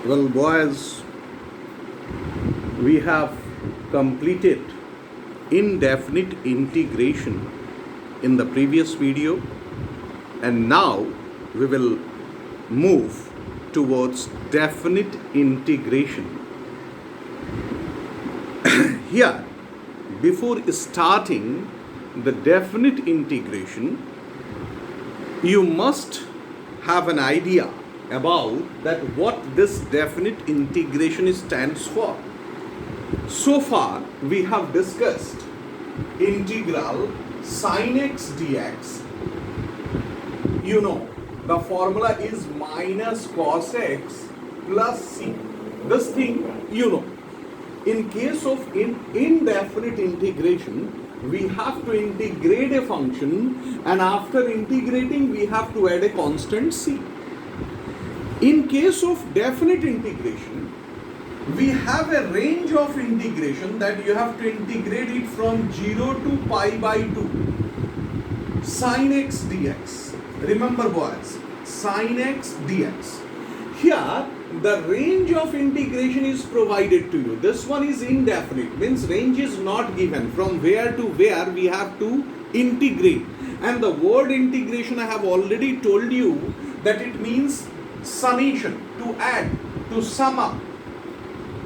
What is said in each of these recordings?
Well, boys, we have completed indefinite integration in the previous video, and now we will move towards definite integration. Here, before starting the definite integration, you must have an idea about that what this definite integration stands for. So far we have discussed integral sin x dx. You know the formula is minus cos x plus c. This thing you know. In case of indefinite integration, we have to integrate a function, and after integrating we have to add a constant c. In case of definite integration, we have a range of integration that you have to integrate it from 0 to pi by 2 sin x dx. Remember boys, sin x dx. Here the range of integration is provided to you. This one is indefinite, means range is not given. From where to where we have to integrate. And the word integration I have already told you that it means summation, to add, to sum up,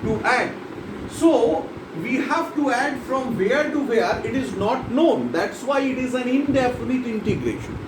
to add. So we have to add from where to where, it is not known. That's why it is an indefinite integration.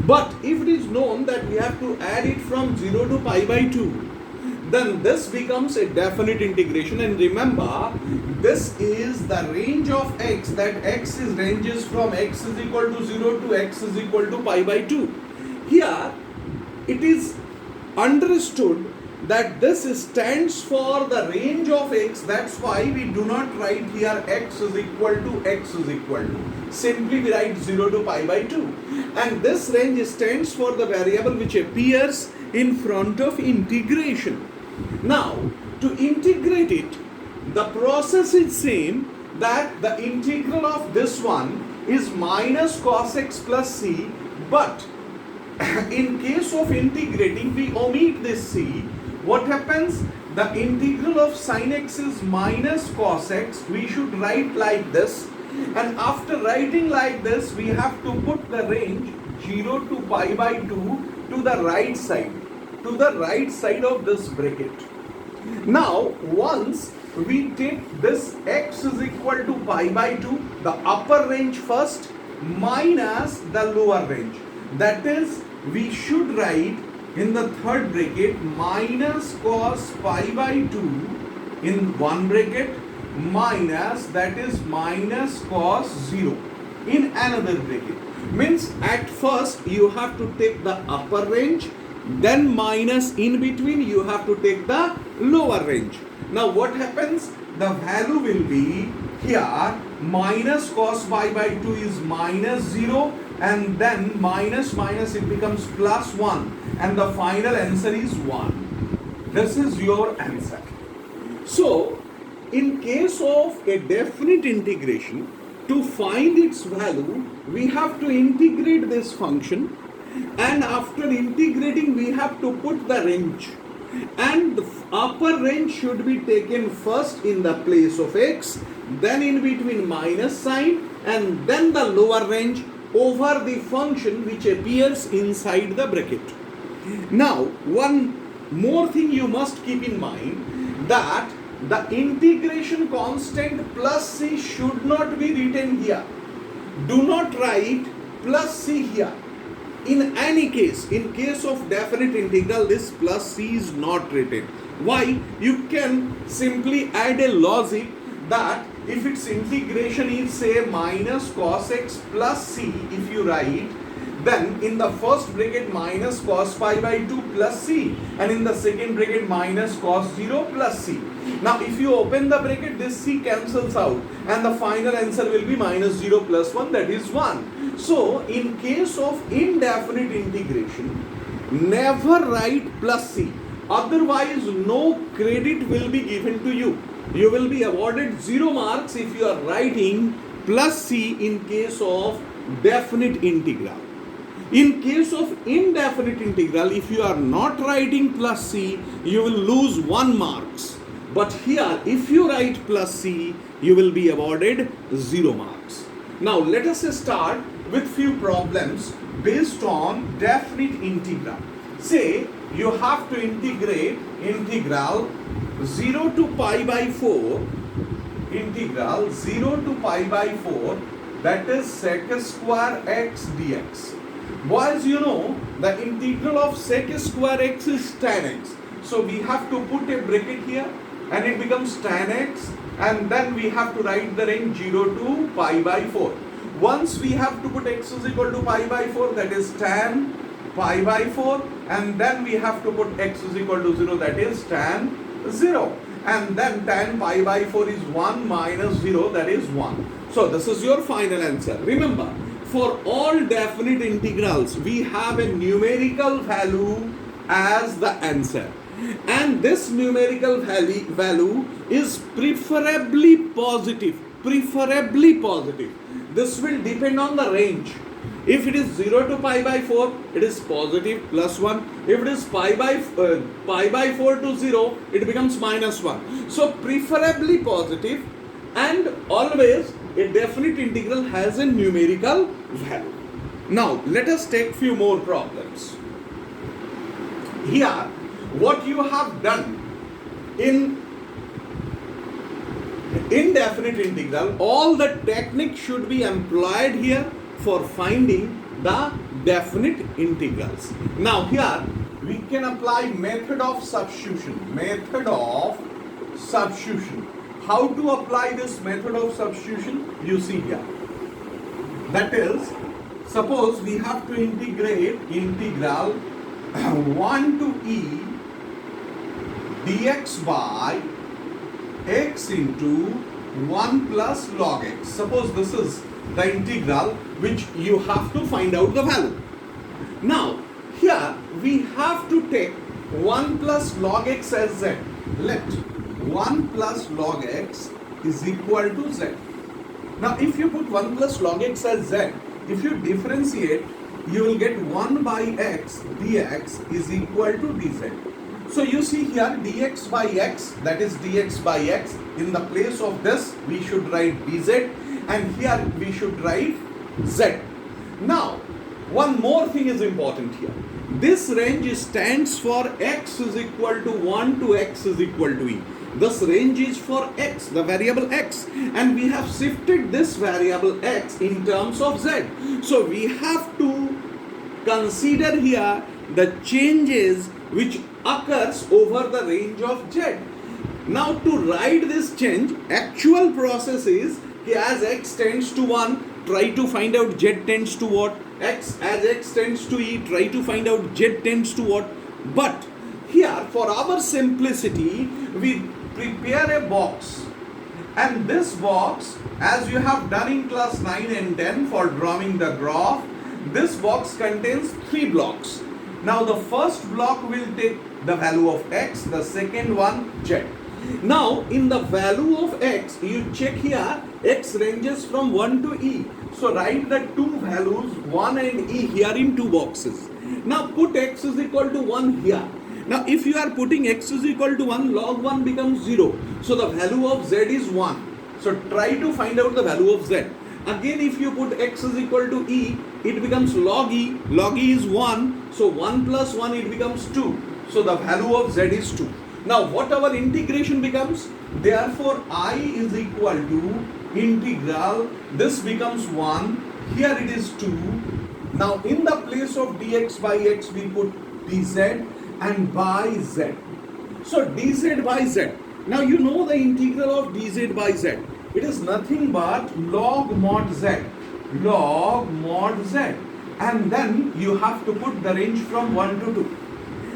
But if it is known that we have to add it from 0 to pi by 2, then this becomes a definite integration. And remember, this is the range of x, that x is ranges from x is equal to 0 to x is equal to pi by 2. Here it is understood that this stands for the range of x. That's why we do not write here x is equal to x is equal to. Simply we write 0 to pi by 2. And this range stands for the variable which appears in front of integration. Now, to integrate it, the process is same, that the integral of this one is minus cos x plus c, but in case of integrating we omit this c. What happens? The integral of sin x is minus cos x. We should write like this, and after writing like this we have to put the range 0 to pi by 2 to the right side, of this bracket. Now once we take this x is equal to pi by 2, the upper range first minus the lower range, that is we should write in the third bracket minus cos pi by 2 in one bracket minus, that is minus cos 0 in another bracket. Means at first you have to take the upper range, then minus in between you have to take the lower range. Now what happens? The value will be here minus cos pi by 2 is minus 0, and then minus it becomes plus 1, and the final answer is 1. This is your answer. So in case of a definite integration, to find its value we have to integrate this function, and after integrating we have to put the range, and the upper range should be taken first in the place of x, then in between minus sign, and then the lower range over the function which appears inside the bracket. Now one more thing you must keep in mind, that the integration constant plus c should not be written here. Do not write plus c here. In any case, in case of definite integral, this plus c is not written. Why? You can simply add a logic that if its integration is say minus cos x plus c, if you write, then in the first bracket minus cos pi by 2 plus c, and in the second bracket minus cos 0 plus c. Now if you open the bracket, this c cancels out, and the final answer will be minus 0 plus 1, that is 1. So in case of indefinite integration, never write plus c, otherwise no credit will be given to you. You will be awarded 0 marks if you are writing plus c in case of definite integral. In case of indefinite integral, if you are not writing plus c, you will lose 1 marks. But here, if you write plus c, you will be awarded 0 marks. Now, let us start with few problems based on definite integral. Say, you have to integrate integral 0 to pi by 4, integral 0 to pi by 4, that is sec square x dx. Boys, you know the integral of sec square x is tan x. So we have to put a bracket here and it becomes tan x, and then we have to write the range 0 to pi by 4. Once we have to put x is equal to pi by 4, that is tan pi by 4, and then we have to put x is equal to 0, that is tan 0. And then tan pi by 4 is 1 minus 0, that is 1. So this is your final answer. Remember, for all definite integrals, we have a numerical value as the answer. And this numerical value is preferably positive. Preferably positive. This will depend on the range. If it is 0 to pi by 4, it is positive plus 1. If it is pi by 4 to 0, it becomes minus 1. So preferably positive, and always a definite integral has a numerical value. Now let us take few more problems. Here, what you have done in indefinite integral, all the technique should be employed here for finding the definite integrals. Now here we can apply method of substitution. Method of substitution. How to apply this method of substitution? You see here. That is, suppose we have to integrate integral 1 to e dx by x into 1 plus log x. Suppose this is the integral which you have to find out the value. Now, here we have to take 1 plus log x as z. Let 1 plus log x is equal to z. Now, if you put 1 plus log x as z, if you differentiate, you will get 1 by x dx is equal to dz. So you see here dx by x, that is dx by x. In the place of this, we should write dz, and here we should write z. Now, one more thing is important here. This range stands for x is equal to 1 to x is equal to e. This range is for x, the variable x, and we have shifted this variable x in terms of z. So we have to consider here the changes which occurs over the range of z. Now to write this change, actual process is as x tends to 1, try to find out z tends to what? X, as x tends to e, try to find out z tends to what? But here for our simplicity, we prepare a box, and this box, as you have done in class 9 and 10 for drawing the graph, this box contains 3 blocks. Now the first block will take the value of x, the second one z. Now in the value of x, you check here, x ranges from 1 to e. So write the two values 1 and e here in 2 boxes. Now put x is equal to 1 here. Now if you are putting x is equal to 1, log 1 becomes 0. So the value of z is 1. So try to find out the value of z. Again, if you put x is equal to e, it becomes log e. Log e is 1. So 1 plus 1, it becomes 2. So the value of z is 2. Now what our integration becomes? Therefore I is equal to integral, this becomes 1, here it is 2. Now in the place of dx by x, we put dz and by z. So dz by z. Now you know the integral of dz by z. It is nothing but log mod z. Log mod z. And then you have to put the range from 1 to 2.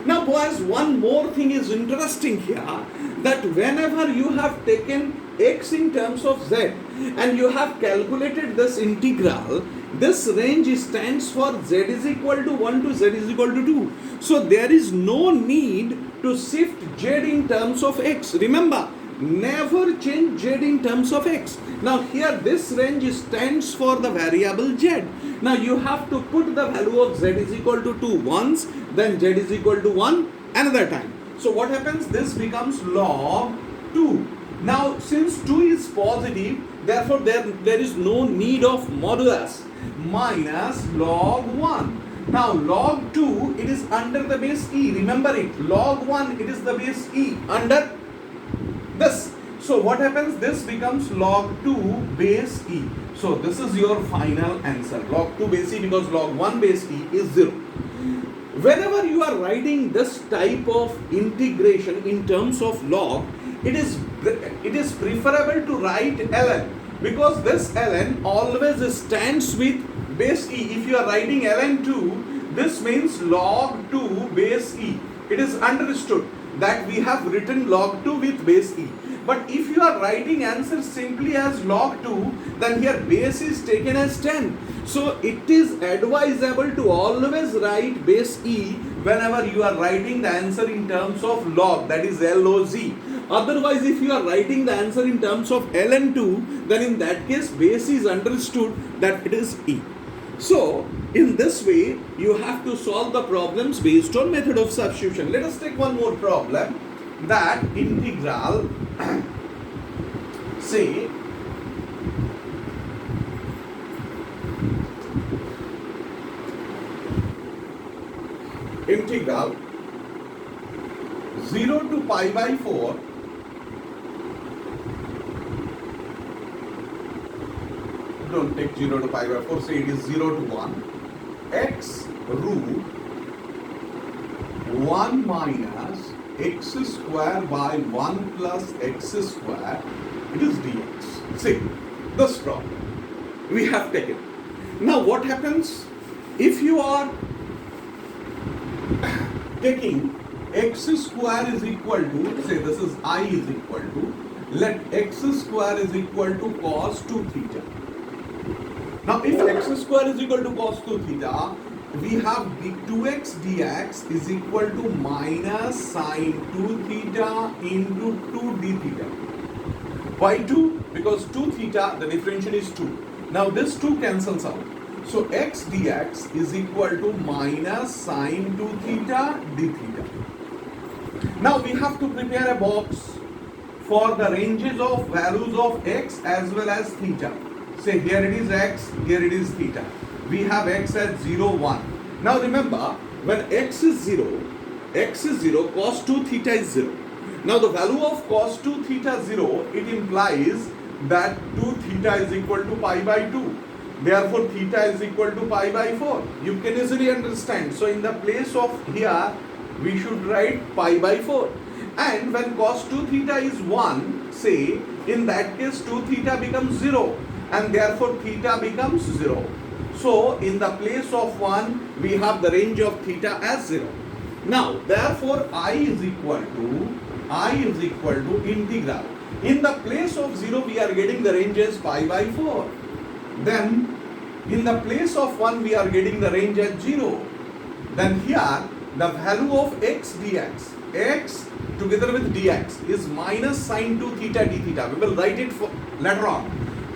Now boys, one more thing is interesting here, that whenever you have taken x in terms of z and you have calculated this integral, this range stands for z is equal to 1 to z is equal to 2. So there is no need to shift z in terms of x. Remember, never change z in terms of x. Now here this range stands for the variable z. Now you have to put the value of z is equal to 2 once, then z is equal to 1 another time. So what happens? This becomes log 2. Now since 2 is positive, therefore there is no need of modulus, minus log 1. Now log 2, it is under the base e. Remember it. Log 1, it is the base e under this. So what happens? This becomes log 2 base e. So this is your final answer. Log 2 base e, because log 1 base e is 0. Whenever you are writing this type of integration in terms of log, it is preferable to write ln, because this ln always stands with base e. If you are writing ln 2, this means log 2 base e. It is understood that we have written log 2 with base e. But if you are writing answer simply as log 2, then here base is taken as 10. So it is advisable to always write base e whenever you are writing the answer in terms of log, that is log. Otherwise, if you are writing the answer in terms of ln2, then in that case base is understood that it is e. So in this way you have to solve the problems based on method of substitution. Let us take one more problem, that integral say integral 0 to pi by 4 don't take 0 to pi by 4, say it is 0 to 1 x root 1 minus x square by 1 plus x square, it is dx. See, this problem we have taken. Now what happens if you are taking x square is equal to, say this is I is equal to, let x square is equal to cos 2 theta. Now if x square is equal to cos 2 theta, we have the 2x dx is equal to minus sine 2 theta into 2 d theta. Why 2? Because 2 theta, the differential is 2. Now this 2 cancels out. So x dx is equal to minus sine 2 theta d theta. Now we have to prepare a box for the ranges of values of x as well as theta. Say here it is x, here it is theta. We have x at 0, 1. Now remember, when x is 0, cos 2 theta is 0. Now the value of cos 2 theta 0, it implies that 2 theta is equal to pi by 2. Therefore theta is equal to pi by 4. You can easily understand. So in the place of here, we should write pi by 4. And when cos 2 theta is 1, say, in that case 2 theta becomes 0. And therefore theta becomes 0. So in the place of 1, we have the range of theta as 0. Now therefore I is equal to integral. In the place of 0, we are getting the range as pi by 4. Then in the place of 1, we are getting the range as 0. Then here the value of x dx, x together with dx is minus sine 2 theta d theta. We will write it for later on.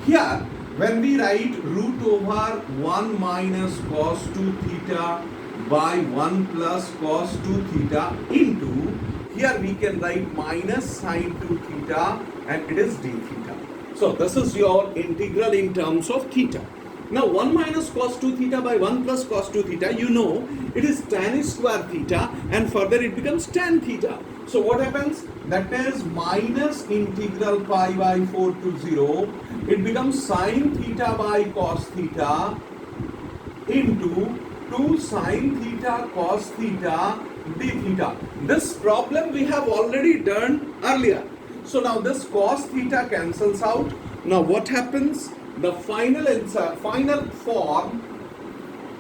Here when we write root over 1 minus cos 2 theta by 1 plus cos 2 theta into, here we can write minus sine 2 theta and it is d theta. So this is your integral in terms of theta. Now 1 minus cos 2 theta by 1 plus cos 2 theta, you know it is tan square theta, and further it becomes tan theta. So what happens? That is minus integral pi by 4 to 0. It becomes sine theta by cos theta into 2 sine theta cos theta d theta. This problem we have already done earlier. So now this cos theta cancels out. Now what happens? The final answer, final form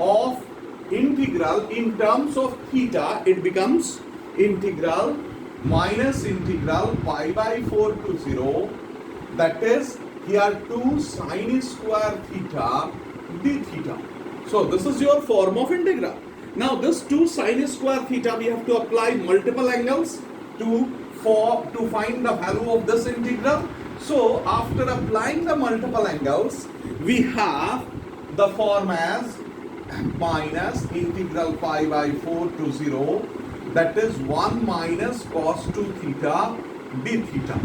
of integral in terms of theta, it becomes integral minus integral pi by 4 to 0. That is here 2 sine square theta d theta. So this is your form of integral. Now this 2 sine square theta, we have to apply multiple angles to for to find the value of this integral. So after applying the multiple angles, we have the form as minus integral pi by 4 to 0, that is 1 minus cos 2 theta d theta.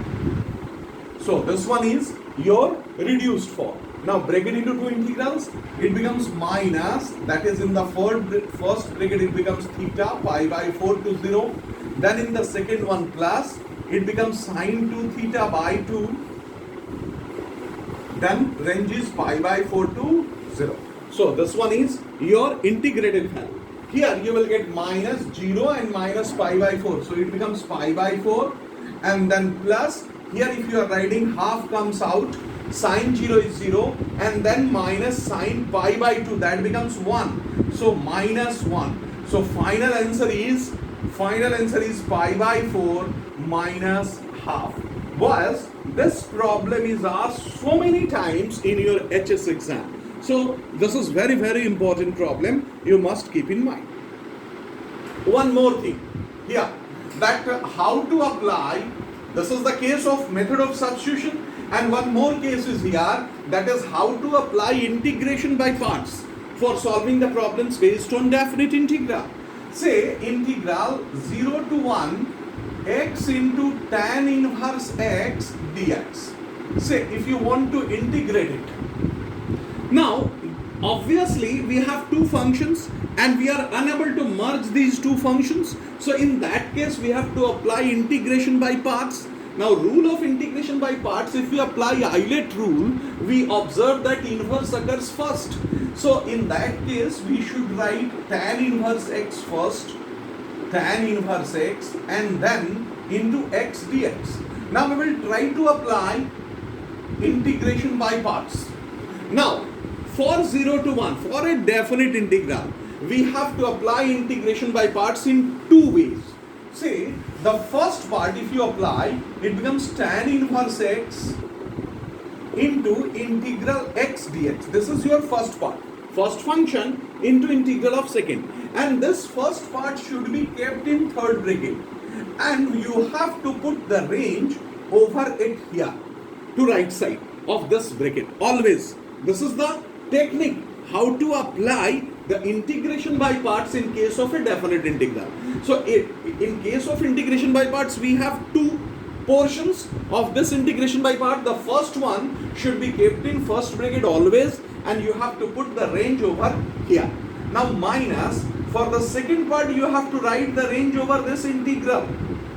So this one is your reduced form. Now break it into two integrals. It becomes minus, that is in the first bracket it becomes theta pi by 4 to 0. Then in the second one plus, it becomes sine 2 theta by 2. Then range is pi by 4 to 0. So this one is your integrated value. Here you will get minus 0 and minus pi by 4. So it becomes pi by 4 and then plus. Here if you are writing half comes out, sine 0 is 0 and then minus sine pi by 2, that becomes 1. So minus 1. So final answer is pi by 4 minus half. Was this problem is asked so many times in your HS exam. So this is very, very important problem you must keep in mind. One more thing here, that how to apply, this is the case of method of substitution, and one more case is here, that is how to apply integration by parts for solving the problems based on definite integral. Say integral 0 to 1 x into tan inverse x dx. Say if you want to integrate it. Now obviously we have two functions and we are unable to merge these two functions. So in that case we have to apply integration by parts. Now rule of integration by parts, if we apply Eilert rule, we observe that inverse occurs first. So in that case we should write tan inverse x first, tan inverse x, and then into x dx. Now we will try to apply integration by parts. Now for 0 to 1, for a definite integral, we have to apply integration by parts in two ways. Say the first part, if you apply, it becomes tan inverse x into integral x dx. This is your first part, first function into integral of second, and this first part should be kept in third bracket, and you have to put the range over it here to right side of this bracket always. This is the technique how to apply the integration by parts in case of a definite integral. So in case of integration by parts, we have two portions of this integration by part. The first one should be kept in first bracket always, and you have to put the range over here. Now minus, for the second part you have to write the range over this integral.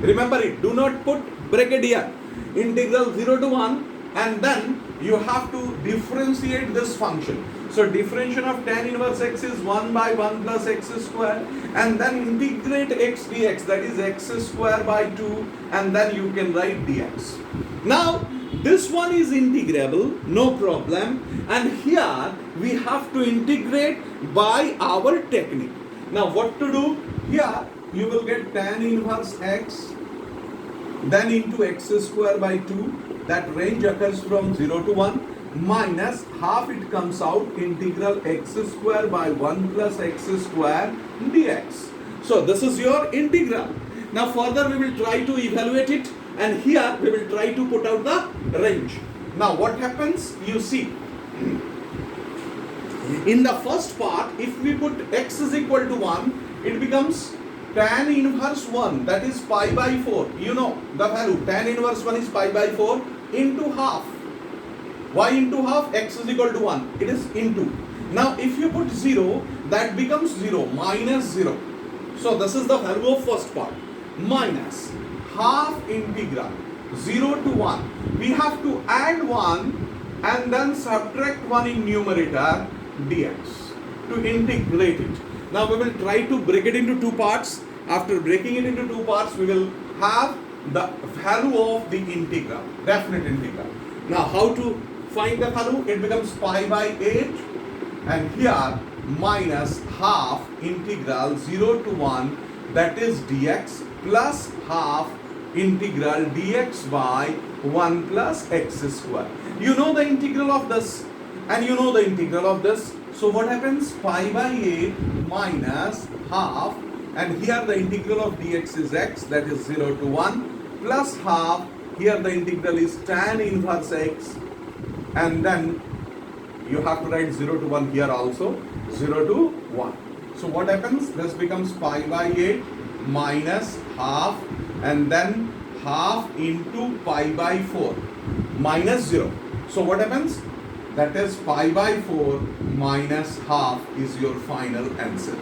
Remember it, do not put bracket here. Integral 0 to 1, and then you have to differentiate this function. So differentiation of tan inverse x is 1 by 1 plus x square, and then integrate x dx, that is x square by 2, and then you can write dx. Now this one is integrable, no problem, and here we have to integrate by our technique. Now what to do? Here you will get tan inverse x, then into x square by 2, that range occurs from 0 to 1, minus half it comes out integral x square by 1 plus x square dx. So this is your integral. Now further we will try to evaluate it, and here we will try to put out the range. Now what happens? You see, in the first part, if we put x is equal to 1, it becomes tan inverse 1, that is pi by 4. You know the value, tan inverse 1 is pi by 4 into half. Why into half? X is equal to 1. It is into. Now if you put 0, that becomes 0, minus 0. So this is the value of first part. Minus half integral 0 to 1. We have to add 1 and then subtract 1 in numerator dx to integrate it. Now we will try to break it into two parts. After breaking it into two parts, we will have the value of the integral, definite integral. Now how to find the value? It becomes pi by 8, and here minus half integral 0 to 1, that is dx, plus half integral dx by 1 plus x square. You know the integral of this and you know the integral of this. So what happens? Pi by 8 minus half, and here the integral of dx is x, that is 0 to 1, plus half. Here the integral is tan inverse x, and then you have to write 0 to 1 here also, 0 to 1. So what happens? This becomes pi by 8 minus half, and then half into pi by 4 minus 0. So what happens? That is pi by 4 minus half is your final answer.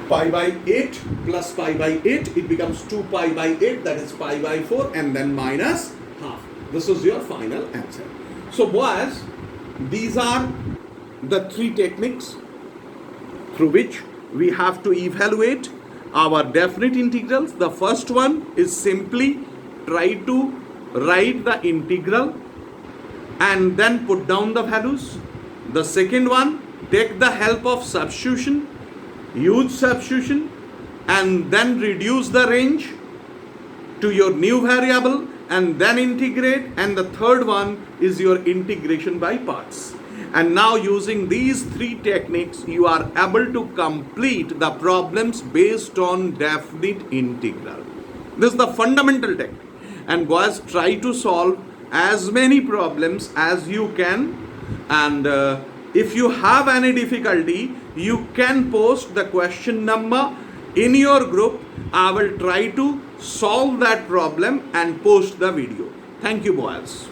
Pi by 8 plus pi by 8, it becomes 2 pi by 8, that is pi by 4, and then minus half. This is your final answer. So boys, these are the three techniques through which we have to evaluate our definite integrals. The first one is simply try to write the integral and then put down the values. The second one, take the help of substitution, use substitution, and then reduce the range to your new variable and then integrate. And the third one is your integration by parts. And now using these three techniques, you are able to complete the problems based on definite integral. This is the fundamental technique. And boys, try to solve as many problems as you can. And if you have any difficulty, you can post the question number in your group. I will try to solve that problem and post the video. Thank you, boys.